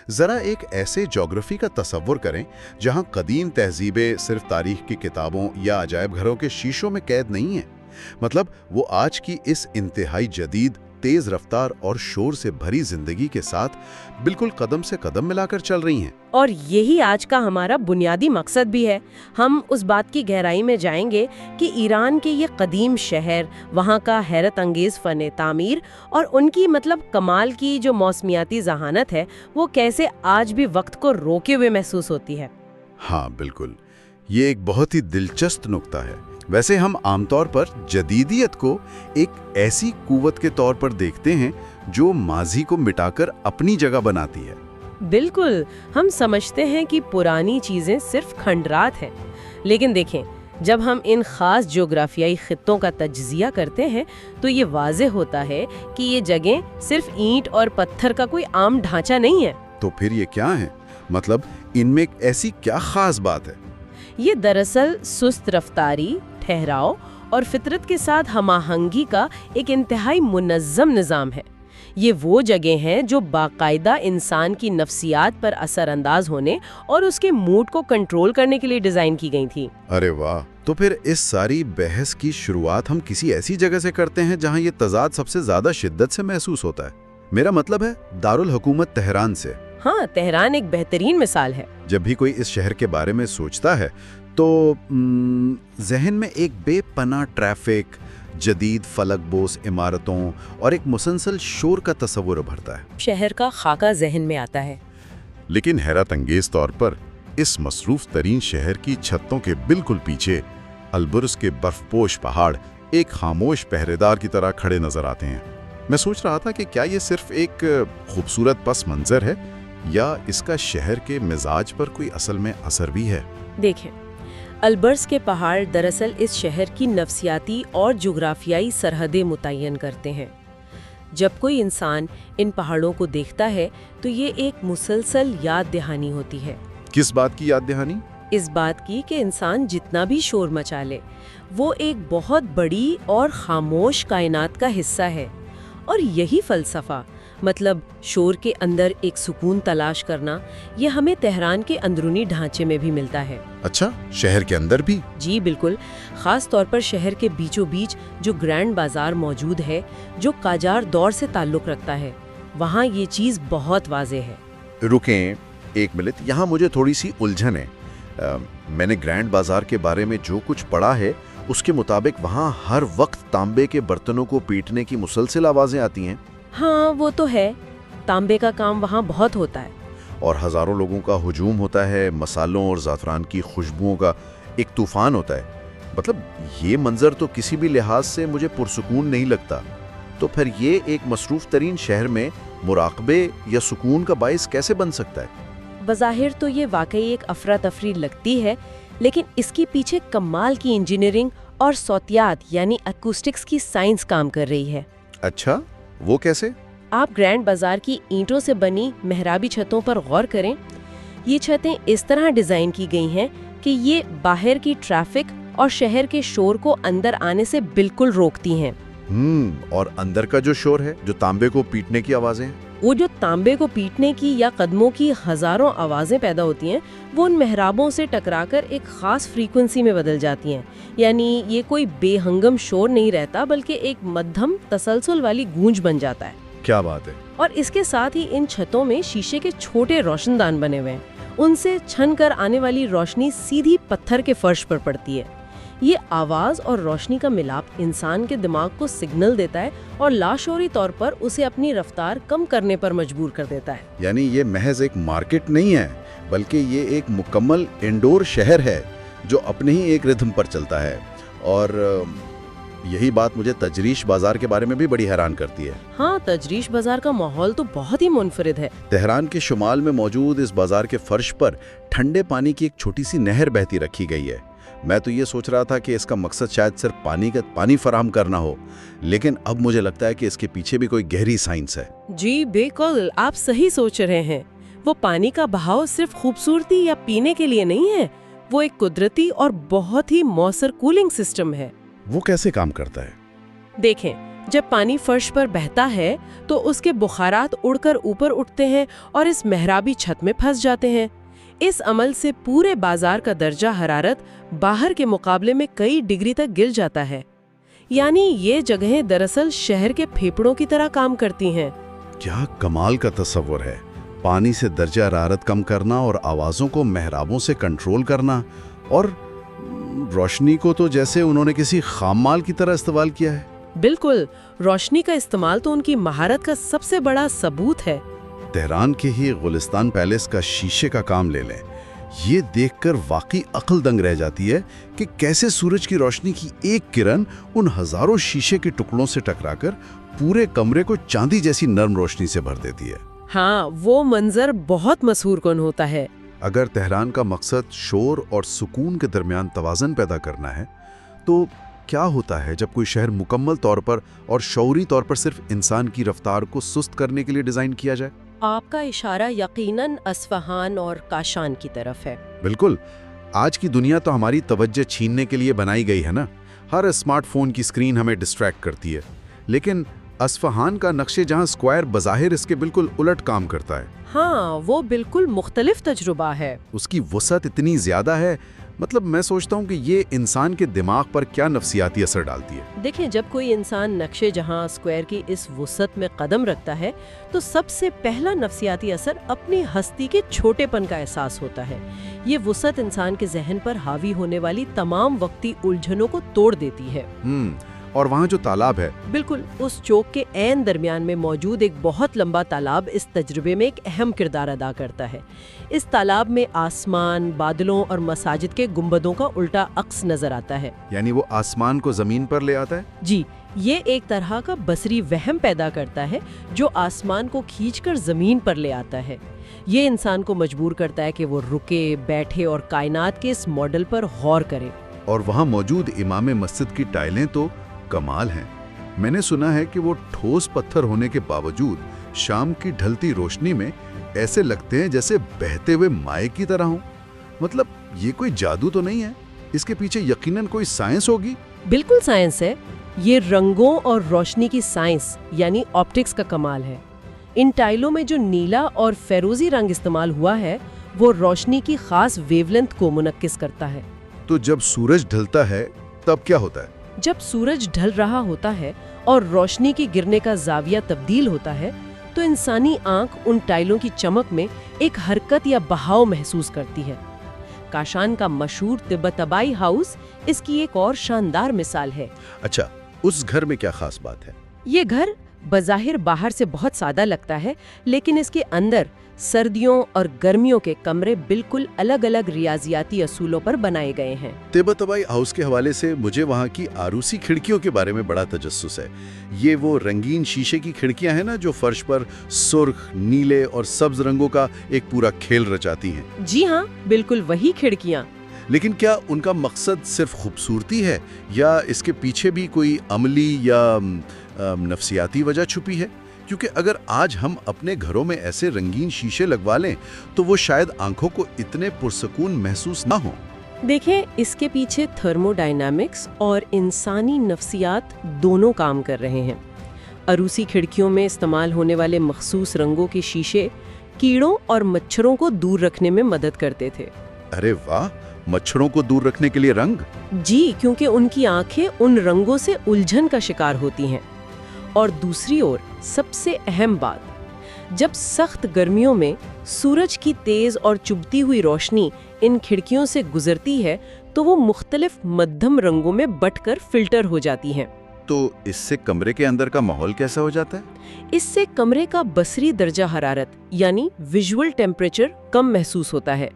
ज़रा एक ऐसे ज्योग्राफी का तसव्वुर करें जहां कदीम तहजीबें सिर्फ तारीख की किताबों या अजायब घरों के शीशों में कैद नहीं हैं। मतलब वो आज की इस इंतहाई जदीद, तेज रफ्तार और शोर से भरी जिंदगी के साथ बिल्कुल कदम से कदम मिलाकर चल रही हैं। और यही आज का हमारा बुनियादी मकसद भी है। हम उस बात की गहराई में जाएंगे कि ईरान के ये कदीम शहर, वहाँ का हैरत अंगेज फ़न तामीर और उनकी कमाल की जो मौसमियाती जहानत है, वो कैसे आज भी वक्त को रोके हुए महसूस होती है। हाँ बिल्कुल, ये एक बहुत ही दिलचस्प नुक्ता है। वैसे हम आमतौर पर जदीदियत को एक ऐसी कुव्वत के तौर पर देखते हैं जो माजी को मिटाकर अपनी जगह बनाती है। बिल्कुल, हम समझते हैं कि पुरानी चीजें सिर्फ खंडरात हैं, लेकिन देखें, जब हम इन खास ज्योग्राफियाई खित्तों का तज्जिया करते हैं तो ये वाज़ेह होता है कि ये जगह सिर्फ ईंट और पत्थर का कोई आम ढांचा नहीं है। तो फिर ये क्या है? मतलब इनमें ऐसी क्या खास बात है? ये दरअसल सुस्त रफ्तारी, ठहराव और फितरत के साथ हमाहंगी का एक इंतहाई मुनज़्ज़म निज़ाम है। ये वो जगह हैं जो बाकायदा इंसान की नफ्सियात पर असरअंदाज होने और उसके मूड को कंट्रोल करने के लिए डिज़ाइन की गई थी। अरे वाह! तो फिर इस सारी बहस की शुरुआत हम किसी ऐसी जगह से करते हैं जहां ये तज़ाद सबसे ज़्यादा शिद्दत से महसूस होता है। मेरा मतलब है दारुल हुकूमत तेहरान से। हाँ, तेहरान एक बेहतरीन मिसाल है। जब भी कोई इस शहर के बारे में सोचता है तो जहन में एक बेपनाह ट्रैफिक, जदीद फलकबोस इमारतों और एक मुसलसल शोर का तस्वुर उभरता है। शहर का खाका जहन में आता है। लेकिन हैरत अंगेज तौर पर इस मसरूफ तरीन शहर की छतों के बिल्कुल पीछे अलबुर्ज के बर्फपोश पहाड़ एक खामोश पहरेदार की तरह खड़े नजर आते हैं। मैं सोच रहा था कि क्या ये सिर्फ एक खूबसूरत पस मंजर है या इसका शहर के मिजाज पर कोई असल में असर भी है। देखें, अलबर्स के पहाड़ दरअसल इस शहर की नफ्सियाती और जुग्राफियाई सरहदें मुतय्यन करते हैं। जब कोई इंसान इन पहाड़ों को देखता है तो ये एक मुसलसल याद दहानी होती है। किस बात की याद दहानी? इस बात की कि इंसान जितना भी शोर मचा ले, वो एक बहुत बड़ी और खामोश कायनात का हिस्सा है। और यही फलसफा, मतलब शोर के अंदर एक सुकून तलाश करना, ये हमें तेहरान के अंदरूनी ढांचे में भी मिलता है। अच्छा, शहर के अंदर भी? जी बिल्कुल, खास तौर पर शहर के बीचों बीच जो ग्रैंड बाजार मौजूद है, जो काजार दौर से ताल्लुक रखता है, वहाँ ये चीज़ बहुत वाज़ेह है। रुकें एक मिनट, यहाँ मुझे थोड़ी सी उलझन है। मैंने ग्रैंड बाजार के बारे में जो कुछ पढ़ा है उसके मुताबिक वहाँ हर वक्त तांबे के बर्तनों को पीटने की मुसलसल आवाज़ें आती हैं। हाँ, वो तो है। तांबे का काम वहाँ बहुत होता है और हजारों लोगों का हुजूम होता है। मसालों और ज़ाफ़रान की खुशबुओं का एक तूफान होता है। मतलब ये मंजर तो किसी भी लिहाज से मुझे पुरसुकून नहीं लगता। तो फिर ये एक मसरूफ़ तरीन शहर में मुराक़बे या सुकून का बाइस कैसे बन सकता है? बज़ाहिर तो ये वाकई एक अफरा तफरी लगती है, लेकिन इसके पीछे कमाल की इंजीनियरिंग और सौतियात यानी एकूस्टिक्स की साइंस काम कर रही है। अच्छा, वो कैसे? आप ग्रैंड बाजार की ईंटों से बनी मेहराबी छतों पर गौर करें। ये छतें इस तरह डिजाइन की गई हैं कि ये बाहर की ट्रैफिक और शहर के शोर को अंदर आने से बिल्कुल रोकती हैं। और अंदर का जो शोर है, जो तांबे को पीटने की आवाजें, वो जो तांबे को पीटने की या कदमों की हजारों आवाजें पैदा होती हैं, वो उन मेहराबों से टकराकर एक खास फ्रीक्वेंसी में बदल जाती हैं। यानी ये कोई बेहंगम शोर नहीं रहता, बल्कि एक मध्यम तसलसल वाली गूंज बन जाता है। क्या बात है। और इसके साथ ही इन छतों में शीशे के छोटे रोशनदान बने हुए हैं। उनसे छन कर आने वाली रोशनी सीधी पत्थर के फर्श पर पड़ती है। ये आवाज और रोशनी का मिलाप इंसान के दिमाग को सिग्नल देता है और लाशौरी तौर पर उसे अपनी रफ्तार कम करने पर मजबूर कर देता है। यानी ये महज एक मार्केट नहीं है, बल्कि ये एक मुकम्मल इंडोर शहर है जो अपने ही एक रिदम पर चलता है। और यही बात मुझे तजरीश बाजार के बारे में भी बड़ी हैरान करती है। हाँ, तजरीश बाजार का माहौल तो बहुत ही मुनफरिद है। तेहरान के शुमाल में मौजूद इस बाजार के फर्श पर ठंडे पानी की एक छोटी सी नहर बहती रखी गई है। मैं तो ये सोच रहा था कि इसका मकसद शायद सिर्फ पानी फराहम करना हो, लेकिन अब मुझे लगता है कि इसके पीछे भी कोई गहरी साइंस है। जी बिल्कुल, आप सही सोच रहे हैं। वो पानी का बहाव सिर्फ खूबसूरती या पीने के लिए नहीं है, वो एक कुदरती और बहुत ही मौसर कूलिंग सिस्टम है। वो कैसे काम करता है? देखें, जब पानी फर्श पर बहता है तो उसके बुखारात उड़कर ऊपर उठते हैं और इस मेहराबी छत में फंस जाते हैं। इस अमल से पूरे बाजार का दर्जा हरारत बाहर के मुकाबले में कई डिग्री तक गिर जाता है। यानी ये जगहें दरअसल शहर के फेफड़ों की तरह काम करती हैं। क्या कमाल का तस्वर है। पानी से दर्जा हरारत कम करना और आवाज़ों को मेहराबों से कंट्रोल करना, और रोशनी को तो जैसे उन्होंने किसी खाम माल की तरह इस्तेमाल किया है। बिल्कुल, रोशनी का इस्तेमाल तो उनकी महारत का सबसे बड़ा सबूत है। तेहरान के ही गुलिस्तान पैलेस का शीशे का काम ले लें, ये देखकर वाकई अक्ल दंग रह जाती है कि कैसे सूरज की रोशनी की एक किरण उन हजारों शीशे के टुकड़ों से टकराकर पूरे कमरे को चांदी जैसी नर्म रोशनी से भर देती है। हाँ, वो मंजर बहुत मशहूर कौन होता है। अगर तेहरान का मकसद शोर और सुकून के दरमियान तवाज़न पैदा करना है, तो क्या होता है जब कोई शहर मुकम्मल तौर पर और शौरी तौर पर सिर्फ इंसान की रफ्तार को सुस्त करने के लिए डिज़ाइन किया जाए? आपका इशारा यकीनन अस्फहान और काशान की तरफ है। बिल्कुल। आज की दुनिया तो हमारी तवज्जो छीनने के लिए बनाई गई है ना। हर स्मार्टफोन की स्क्रीन हमें डिस्ट्रैक्ट करती है, लेकिन अस्फहान का नक्शे जहां स्क्वायर बज़ाहिर इसके बिल्कुल उलट काम करता है। हाँ, वो बिल्कुल मुख्तलिफ तजुर्बा है। उसकी वसअत इतनी ज़्यादा है, मतलब मैं सोचता हूँ कि ये इंसान के दिमाग पर क्या नफसियाती असर डालती है। देखिए, जब कोई इंसान नक्शे जहां स्क्वायर की इस वसअत में कदम रखता है तो सबसे पहला नफसियाती असर अपनी हस्ती के छोटेपन का एहसास होता है। ये वसअत इंसान के जहन पर हावी होने वाली तमाम वक्ती उलझनों को तोड़ देती है। और वहाँ जो तालाब है, बिल्कुल, उस चौक के ऐन दरमियान में मौजूद एक बहुत लंबा तालाब इस तजुर्बे में एक अहम किरदार अदा करता है। इस तालाब में आसमान, बादलों और मसाजिद के गुंबदों का उल्टा अक्स नजर आता है। यानी वो आसमान को जमीन पर ले आता है। जी, ये एक तरह का बसरी वहम पैदा करता है जो आसमान को खींचकर जमीन पर ले आता है। ये इंसान को मजबूर करता है कि वो रुके, बैठे और कायनात के इस मॉडल पर गौर करे। और वहाँ मौजूद इमाम मस्जिद की टाइलें तो कमाल हैं। मैंने सुना है कि वो ठोस पत्थर होने के बावजूद शाम की ढलती रोशनी में ऐसे लगते हैं जैसे बहते हुए माए की तरह हों। मतलब ये कोई जादू तो नहीं है, इसके पीछे यकीनन कोई साइंस होगी। बिल्कुल साइंस है। ये रंगों और रोशनी की साइंस यानी ऑप्टिक्स का कमाल है। इन टाइलों में जो नीला और फेरोजी रंग इस्तेमाल हुआ है वो रोशनी की खास वेवलेंथ को मुनक्किस करता है। तो जब सूरज ढलता है तब क्या होता है? जब सूरज ढल रहा होता है और रोशनी के गिरने का जाविया तब्दील होता है तो इंसानी आंख उन टाइलों की चमक में एक हरकत या बहाव महसूस करती है। काशान का मशहूर तिब्बत-तबाई हाउस इसकी एक और शानदार मिसाल है। अच्छा, उस घर में क्या खास बात है? ये घर बज़ाहिर बाहर से बहुत सादा लगता है, लेकिन इसके अंदर सर्दियों और गर्मियों के कमरे बिल्कुल अलग अलग रियाजियाती असूलों पर बनाए गए हैं। तिब्बत-तबाई हाउस के हवाले से मुझे वहाँ की आरूसी खिड़कियों के बारे में बड़ा तजस्सुस है। ये वो रंगीन शीशे की खिड़कियाँ हैं ना, जो फर्श पर सुर्ख, नीले और सब्ज रंगों का एक पूरा खेल रचाती हैं। जी हाँ, बिल्कुल वही खिड़कियाँ। लेकिन क्या उनका मकसद सिर्फ खूबसूरती है या इसके पीछे भी कोई अमली या नफसियाती वजह छुपी है? क्योंकि अगर आज हम अपने घरों में ऐसे रंगीन शीशे लगवा लें तो वो शायद आंखों को इतने पुरसकून महसूस ना हो। देखें, इसके पीछे थर्मोडायनामिक्स और इंसानी नफसियात दोनों काम कर रहे हैं। अरूसी खिड़कियों में इस्तेमाल होने वाले मखसूस रंगों के शीशे कीड़ों और मच्छरों को दूर रखने में मदद करते थे। अरे वाह, मच्छरों को दूर रखने के लिए रंग? जी, क्योंकि उनकी आंखें उन रंगों से उलझन का शिकार होती हैं। और दूसरी ओर सबसे अहम बात, जब सख्त गर्मियों में सूरज की तेज और चुभती हुई रोशनी इन खिड़कियों से गुजरती है तो वो मुख्तलिफ मध्यम रंगों में बंटकर फिल्टर हो जाती हैं। तो इससे कमरे के अंदर का माहौल कैसा हो जाता है? इससे कमरे का बसरी दर्जा हरारत यानी विजुअल टेम्परेचर कम महसूस होता है।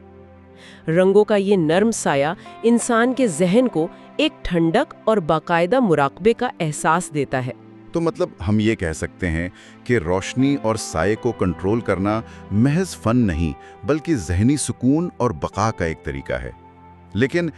रंगों का ये नर्म साया इंसान के जहन को एक ठंडक और बाकायदा मुराकबे का एहसास देता है। तो मतलब हम ये कह सकते हैं कि रोशनी और साये को कंट्रोल करना महज फन नहीं, बल्कि जहनी सुकून और बका का एक तरीका है। लेकिन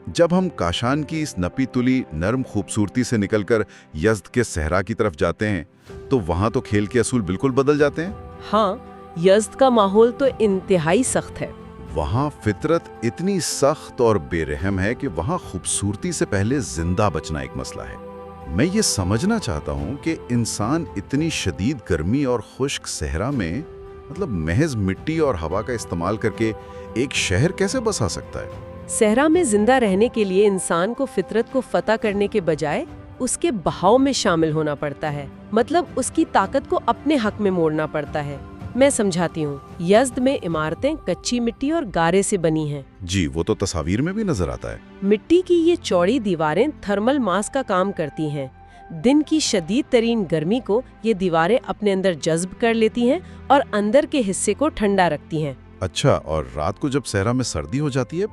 जब हम काशान की इस नपी तुली नरम खूबसूरती से निकलकर यज़्द के सहरा की तरफ जाते हैं तो वहाँ तो खेल के असूल बिल्कुल बदल जाते हैं। हाँ, यज़्द का माहौल तो इंतहाई सख्त है। वहाँ फितरत इतनी सख्त और बेरहम है कि वहाँ खूबसूरती से पहले जिंदा बचना एक मसला है। मैं ये समझना चाहता हूँ कि इंसान इतनी शदीद गर्मी और खुश्क सहरा में मतलब महज मिट्टी और हवा का इस्तेमाल करके एक शहर कैसे बसा सकता है? सहरा में जिंदा रहने के लिए इंसान को फितरत को फतह करने के बजाय उसके बहाव में शामिल होना पड़ता है, मतलब उसकी ताकत को अपने हक में मोड़ना पड़ता है। मैं समझाती हूँ। यज़्द में इमारतें कच्ची मिट्टी और गारे से बनी हैं। जी, वो तो तस्वीर में भी नजर आता है। मिट्टी की ये चौड़ी दीवारें थर्मल मास का काम करती हैं। दिन की शदीद तरीन गर्मी को ये दीवारें अपने अंदर जज्ब कर लेती हैं और अंदर के हिस्से को ठंडा रखती हैं। अच्छा, और रात को जब सहरा में सर्दी हो जाती है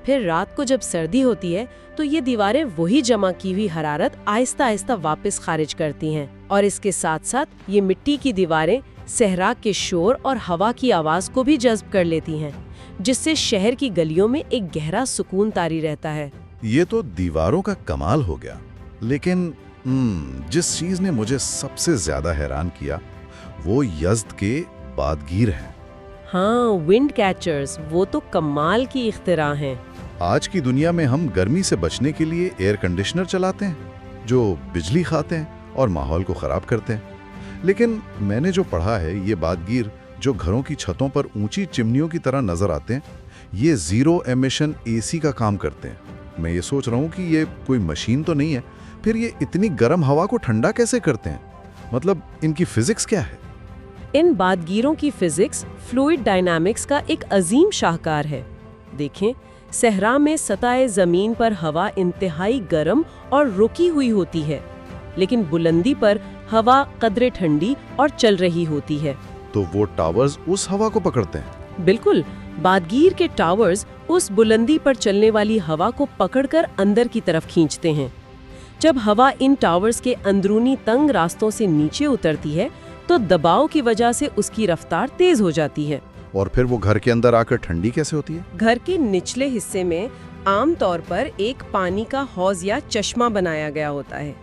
फिर रात को जब सर्दी होती है तो ये दीवारें वही जमा की हुई हरारत आहिस्ता आहिस्ता वापस खारिज करती हैं, और इसके साथ साथ ये मिट्टी की दीवारें सहरा के शोर और हवा की आवाज को भी जज्ब कर लेती हैं, जिससे शहर की गलियों में एक गहरा सुकून तारी रहता है। ये तो दीवारों का कमाल हो गया। लेकिन जिस चीज ने मुझे सबसे ज्यादा हैरान किया वो यज़्द के बादगीर हैं। हाँ, विंड कैचर्स, वो तो कमाल की इख्तिरा हैं। आज की दुनिया में हम गर्मी से बचने के लिए एयर कंडीशनर चलाते हैं जो बिजली खाते हैं और माहौल को खराब करते हैं, लेकिन मैंने जो पढ़ा है ये बादगीर जो घरों की छतों पर ऊंची चिमनियों की तरह नजर आते हैं, ये जीरो एमिशन एसी का काम करते हैं। मैं ये सोच रहा हूँ कि ये कोई मशीन तो नहीं है, फिर ये इतनी गर्म हवा को ठंडा कैसे करते हैं? मतलब इनकी फिजिक्स क्या है? इन बादगीरों की फिजिक्स फ्लूइड डायनामिक्स का एक अजीम शाहकार है। देखें, सहरा में सतह जमीन पर हवा इंतहाई गर्म और रुकी हुई होती है, लेकिन बुलंदी पर हवा कदरे ठंडी और चल रही होती है। तो वो टावर्स उस हवा को पकड़ते हैं? बिल्कुल, बादगीर के टावर्स उस बुलंदी पर चलने वाली हवा को पकड़कर अंदर की तरफ खींचते हैं। जब हवा इन टावर्स के अंदरूनी तंग रास्तों से नीचे उतरती है तो दबाव की वजह से उसकी रफ्तार तेज हो जाती है। और फिर वो घर के अंदर आकर ठंडी कैसे होती है? घर के निचले हिस्से में आम तौर पर एक पानी का हौज या चश्मा बनाया गया होता है।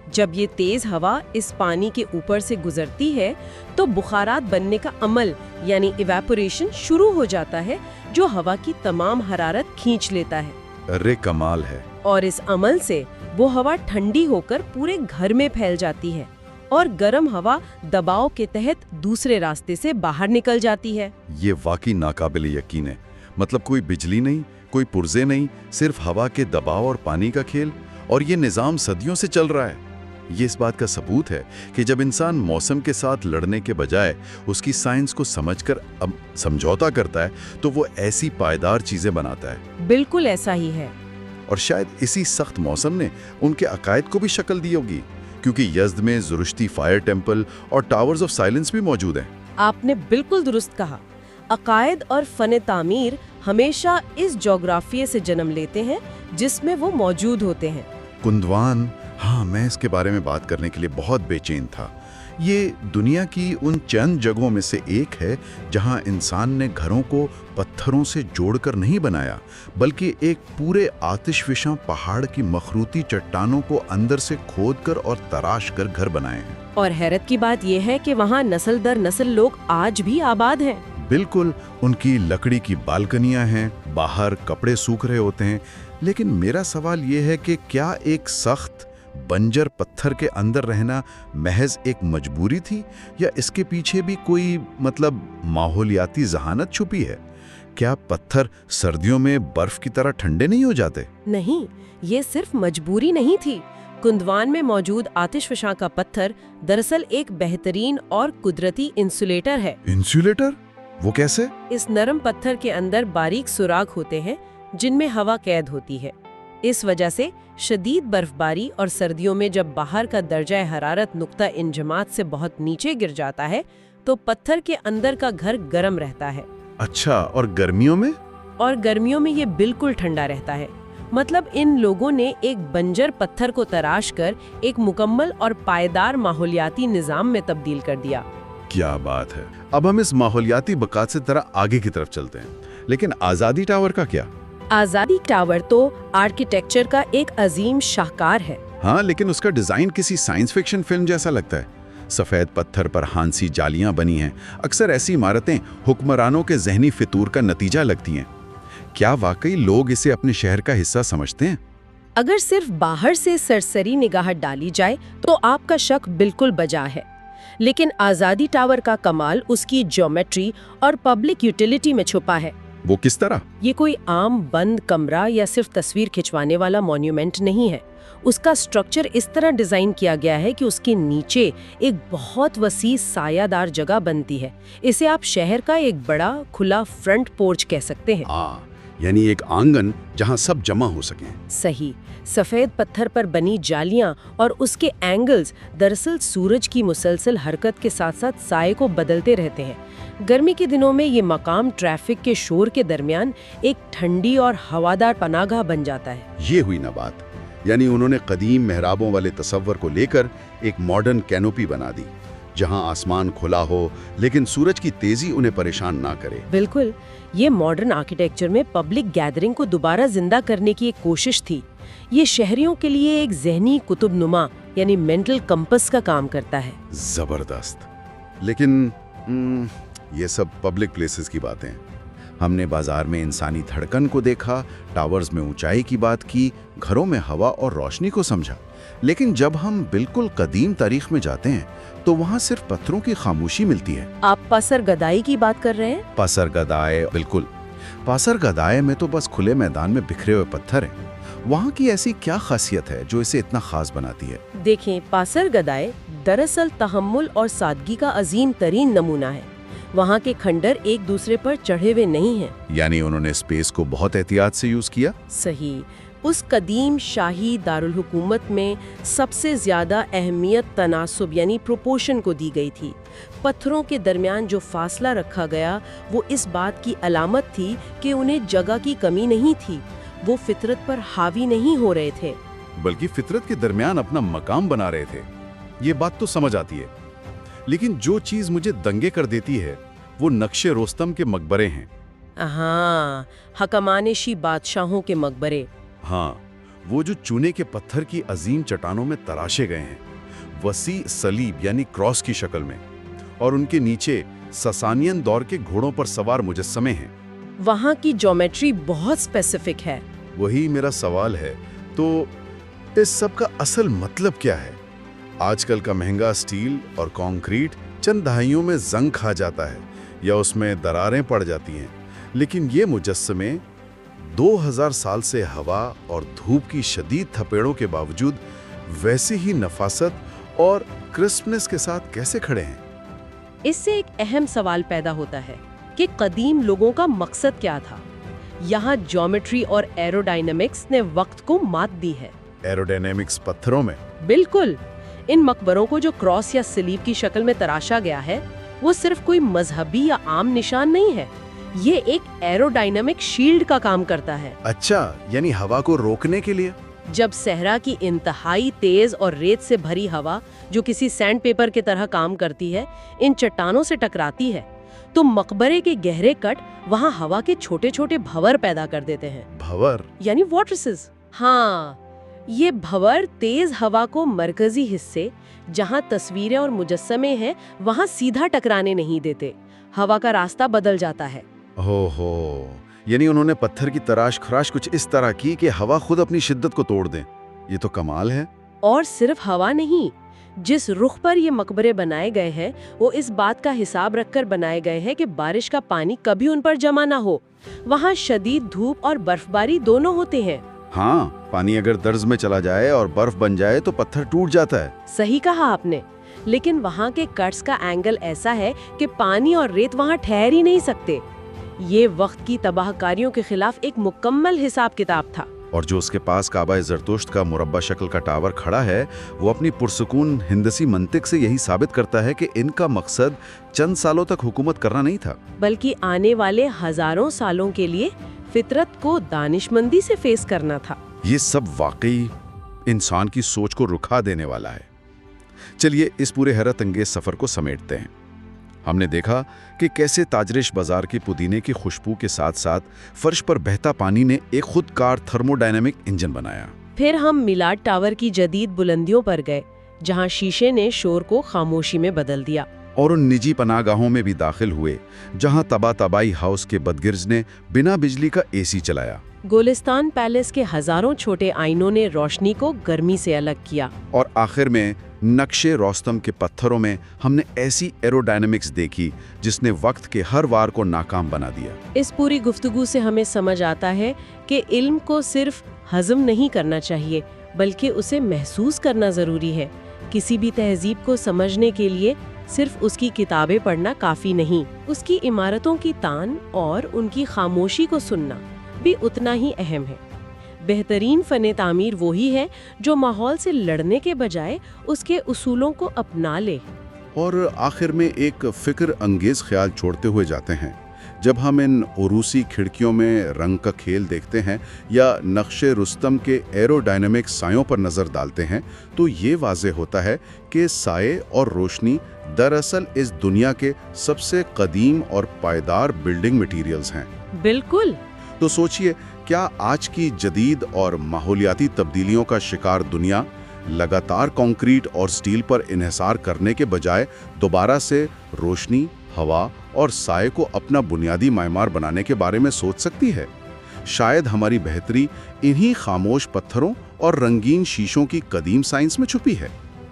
जब ये तेज हवा इस पानी के ऊपर से गुजरती है तो बुखारात बनने का अमल यानी इवेपोरेशन शुरू हो जाता है, जो हवा की तमाम हरारत खींच लेता है। अरे कमाल है। और इस अमल से वो हवा ठंडी होकर पूरे घर में फैल जाती है और गर्म हवा दबाव के तहत दूसरे रास्ते से बाहर निकल जाती है। ये वाकई नाकाबिले यकीन है। मतलब कोई बिजली नहीं, कोई पुर्जे नहीं, सिर्फ हवा के दबाव और पानी का खेल, और ये निज़ाम सदियों से चल रहा है। ये इस बात का सबूत है कि जब इंसान मौसम के साथ लड़ने के बजाय उसकी साइंस को समझकर समझौता करता है तो वो ऐसी पायदार चीजें बनाता है। बिल्कुल ऐसा ही है। और शायद इसी सख्त मौसम ने उनके अकायद को भी शक्ल दी होगी, क्योंकि यज़्द में ज़ुरुश्ती फायर टेम्पल और टावर्स ऑफ साइलेंस भी मौजूद हैं। आपने बिल्कुल दुरुस्त कहा। अकायद और फन तामीर हमेशा इस जोग्राफिये से जन्म लेते हैं जिसमें वो मौजूद होते हैं। कुंदवान, हाँ, मैं इसके बारे में बात करने के लिए बहुत बेचैन था। ये दुनिया की उन चंद जगहों में से एक है जहां इंसान ने घरों को पत्थरों से जोड़कर नहीं बनाया, बल्कि एक पूरे आतिशफिशां पहाड़ की मखरूती चट्टानों को अंदर से खोदकर और तराश कर घर बनाए हैं। और हैरत की बात यह है कि वहां नस्ल दर नस्ल लोग आज भी आबाद हैं। बिल्कुल, उनकी लकड़ी की बालकनियां हैं, बाहर कपड़े सूख रहे होते हैं। लेकिन मेरा सवाल ये है कि क्या एक सख्त बंजर पत्थर के अंदर रहना महज एक मजबूरी थी, या इसके पीछे भी कोई माहौलियाती जहानत छुपी है? क्या पत्थर सर्दियों में बर्फ की तरह ठंडे नहीं हो जाते? नहीं, ये सिर्फ मजबूरी नहीं थी। कुंदवान में मौजूद आतिशफशां का पत्थर दरअसल एक बेहतरीन और कुदरती इंसुलेटर है। इंसुलेटर? वो कैसे? इस नरम पत्थर के अंदर बारीक सुराख होते हैं जिनमें हवा कैद होती है। इस वजह से शदीद बर्फबारी और सर्दियों में जब बाहर का दर्जा हरारत नुक्ता इंजमात से बहुत नीचे गिर जाता है तो पत्थर के अंदर का घर गर्म रहता है। अच्छा, और गर्मियों में? और गर्मियों में ये बिल्कुल ठंडा रहता है। मतलब इन लोगों ने एक बंजर पत्थर को तराश कर एक मुकम्मल और पायदार माहौलियाती निजाम में तब्दील कर दिया। क्या बात है। अब हम इस माहौलियाती बकात से तरह आगे की तरफ चलते हैं। लेकिन आज़ादी टावर का क्या? आज़ादी टावर तो आर्किटेक्चर का एक अजीम शाहकार है। हाँ, लेकिन उसका डिजाइन किसी साइंस फिक्शन फिल्म जैसा लगता है। सफेद पत्थर पर हांसी जालियां बनी हैं। अक्सर ऐसी इमारतें हुक्मरानों के ज़हनी फितूर का नतीजा लगती हैं। क्या वाकई लोग इसे अपने शहर का हिस्सा समझते हैं? अगर सिर्फ बाहर से सरसरी निगाह डाली जाए तो आपका शक बिल्कुल बजा है, लेकिन आज़ादी टावर का कमाल उसकी ज्योमेट्री और पब्लिक यूटिलिटी में छुपा है। वो किस तरह? ये कोई आम बंद कमरा या सिर्फ तस्वीर खिंचवाने वाला मॉन्यूमेंट नहीं है। उसका स्ट्रक्चर इस तरह डिजाइन किया गया है कि उसके नीचे एक बहुत वसी सायादार जगह बनती है। इसे आप शहर का एक बड़ा खुला फ्रंट पोर्च कह सकते हैं। यानी एक आंगन जहां सब जमा हो सकें। सही। सफेद पत्थर पर बनी जालियां और उसके एंगल्स दरअसल सूरज की मुसलसल हरकत के साथ साथ साए को बदलते रहते हैं। गर्मी के दिनों में ये मकाम ट्रैफिक के शोर के दरमियान एक ठंडी और हवादार पनाहगाह बन जाता है। ये हुई ना बात। यानी उन्होंने कदीम मेहराबों वाले तसव्वुर को लेकर एक मॉडर्न कैनोपी बना दी, जहां आसमान खुला हो लेकिन सूरज की तेजी उन्हें परेशान ना करे। बिल्कुल। ये मॉडर्न आर्किटेक्चर में पब्लिक गैदरिंग को दोबारा जिंदा करने की एक कोशिश थी। ये शहरियों के लिए एक ज़हनी कुतुबनुमा यानी मेंटल कंपस का काम करता है। जबरदस्त। लेकिन ये सब पब्लिक प्लेसेस की बातें। हमने बाजार में इंसानी धड़कन को देखा, टावर्स में ऊंचाई की बात की, घरों में हवा और रोशनी को समझा। लेकिन जब हम बिल्कुल कदीम तारीख में जाते हैं तो वहाँ सिर्फ पत्थरों की खामोशी मिलती है। आप पासर गदाई की बात कर रहे हैं? पासर गदाए, बिल्कुल। पासर गदाए में तो बस खुले मैदान में बिखरे हुए पत्थर हैं। वहाँ की ऐसी क्या खासियत है जो इसे इतना खास बनाती है? देखें, पासर गदाए दरअसल तहम्मुल और सादगी का अजीम तरीन नमूना है। वहाँ के खंडर एक दूसरे पर चढ़े हुए नहीं हैं। यानी उन्होंने स्पेस को बहुत एहतियात से यूज किया। सही। उस कदीम शाही दारुल हुकूमत में सबसे ज्यादा अहमियत तनासुब यानी प्रोपोर्शन को दी गई थी। पत्थरों के दरमियान जो फासला रखा गया वो इस बात की अलामत थी कि उन्हें जगह की कमी नहीं थी, वो फितरत पर हावी नहीं हो रहे थे, बल्कि फितरत के दरमियान अपना मकाम बना रहे थे। ये बात तो समझ आती है, लेकिन जो चीज मुझे दंगे कर देती है वो नक्शे रोस्तम के मकबरे हैं। हाँ, हकमानेशी बादशाहों के मकबरे। हाँ, वो जो चूने के पत्थर की अजीम चट्टानों में तराशे गए हैं, वसी सलीब यानी क्रॉस की शक्ल में, और उनके नीचे ससानियन दौर के घोड़ों पर सवार मुजस्समे हैं। वहाँ की ज्योमेट्री बहुत स्पेसिफिक है। वही मेरा सवाल है, तो इस सब का असल मतलब क्या है? आजकल का महंगा स्टील और कंक्रीट चंद दहाइयों में जंग खा जाता है या उसमें दरारें पड़ जाती हैं, लेकिन ये मुजस्समे 2000 साल से हवा और धूप की शदीद थपेड़ों के बावजूद वैसे ही नफासत और क्रिस्पनेस के साथ कैसे खड़े हैं? इससे एक अहम सवाल पैदा होता है कि कदीम लोगों का मकसद क्या था। यहाँ ज्योमेट्री और एरोडायनामिक्स ने वक्त को मात दी है। एरोडायनामिक्स पत्थरों में? बिल्कुल। इन मकबरों को जो क्रॉस या सलीब की शक्ल में तराशा गया है वो सिर्फ कोई मजहबी या आम निशान नहीं है, ये एक एरोडायनामिक शील्ड का काम करता है। अच्छा, यानी हवा को रोकने के लिए? जब सहरा की इंतहाई तेज और रेत से भरी हवा, जो किसी सैंड पेपर की तरह काम करती है, इन चट्टानों से टकराती है तो मकबरे के गहरे कट वहाँ हवा के छोटे छोटे भंवर पैदा कर देते हैं। भंवर यानी वॉर्टिसेस। हाँ, ये भंवर तेज हवा को मरकजी हिस्से जहाँ तस्वीरें और मुजस्समे हैं वहाँ सीधा टकराने नहीं देते। हवा का रास्ता बदल जाता है। हो, यानी उन्होंने पत्थर की तराश खराश कुछ इस तरह की कि हवा खुद अपनी शिद्दत को तोड़ दे। ये तो कमाल है। और सिर्फ हवा नहीं, जिस रुख पर ये मकबरे बनाए गए हैं वो इस बात का हिसाब रखकर बनाए गए हैं कि बारिश का पानी कभी उन पर जमा ना हो। वहाँ शदीद धूप और बर्फबारी दोनों होते हैं। हाँ, पानी अगर दर्ज में चला जाए और बर्फ बन जाए तो पत्थर टूट जाता है। सही कहा आपने। लेकिन वहाँ के कट्स का एंगल ऐसा है कि पानी और रेत वहाँ ठहर ही नहीं सकते। ये वक्त की तबाहकारियों के खिलाफ एक मुकम्मल हिसाब किताब था। और जो उसके पास काबा ज़रतुश्त का मुरब्बा शक्ल का टावर खड़ा है, वो अपनी पुरसुकून हिंदसी मंतिक से यही साबित करता है कि इनका मकसद चंद सालों तक हुकूमत करना नहीं था, बल्कि आने वाले हजारों सालों के लिए फितरत को दानिशमंदी से फेस करना था। ये सब वाकई इंसान की सोच को रुखा देने वाला है। चलिए इस पूरे हैरत अंगेज सफर को समेटते हैं। हमने देखा कि कैसे ताजरेश बाजार की पुदीने की खुशबू के साथ साथ फर्श पर बहता पानी ने एक खुदकार थर्मोडायनामिक इंजन बनाया। फिर हम मिलाड टावर की जदीद बुलंदियों पर गए, जहां शीशे ने शोर को खामोशी में बदल दिया। और उन निजी पनाहगाहों में भी दाखिल हुए जहां तबाही हाउस के बदगिर्ज ने बिना बिजली का एसी चलाया। गोलिस्तान पैलेस के हजारों छोटे आईनों ने रोशनी को गर्मी से अलग किया। और आखिर में नक्शे रोस्तम के पत्थरों में हमने ऐसी एरोडायनामिक्स देखी जिसने वक्त के हर वार को नाकाम बना दिया। इस पूरी गुफ्तगू से हमें समझ आता है कि इल्म को सिर्फ हजम नहीं करना चाहिए, बल्कि उसे महसूस करना ज़रूरी है। किसी भी तहजीब को समझने के लिए सिर्फ उसकी किताबें पढ़ना काफ़ी नहीं, उसकी इमारतों की तान और उनकी खामोशी को सुनना भी उतना ही अहम है। बेहतरीन फ़न तामीर वही है जो माहौल से लड़ने के बजाय उसके उसूलों को अपना ले। और आखिर में एक फ़िक्र अंगेज़ ख्याल छोड़ते हुए जाते हैं। जब हम इन उरूसी खिड़कियों में रंग का खेल देखते हैं या नक्शे रुस्तम के एरोडायनामिक सायों पर नज़र डालते हैं, तो ये वाज़ेह होता है कि साये और रोशनी दरअसल इस दुनिया के सबसे कदीम और पायदार बिल्डिंग मटीरियल्स हैं। बिल्कुल। तो सोचिए, क्या आज की जदीद और माहौलियाती तब्दीलियों का शिकार दुनिया लगातार कंक्रीट और स्टील पर इन्हिसार करने के बजाय दोबारा से रोशनी, हवा और साये को अपना बुनियादी मायमार बनाने के बारे में सोच सकती है? शायद हमारी बेहतरी इन्हीं खामोश पत्थरों और रंगीन शीशों की कदीम साइंस में छुपी है।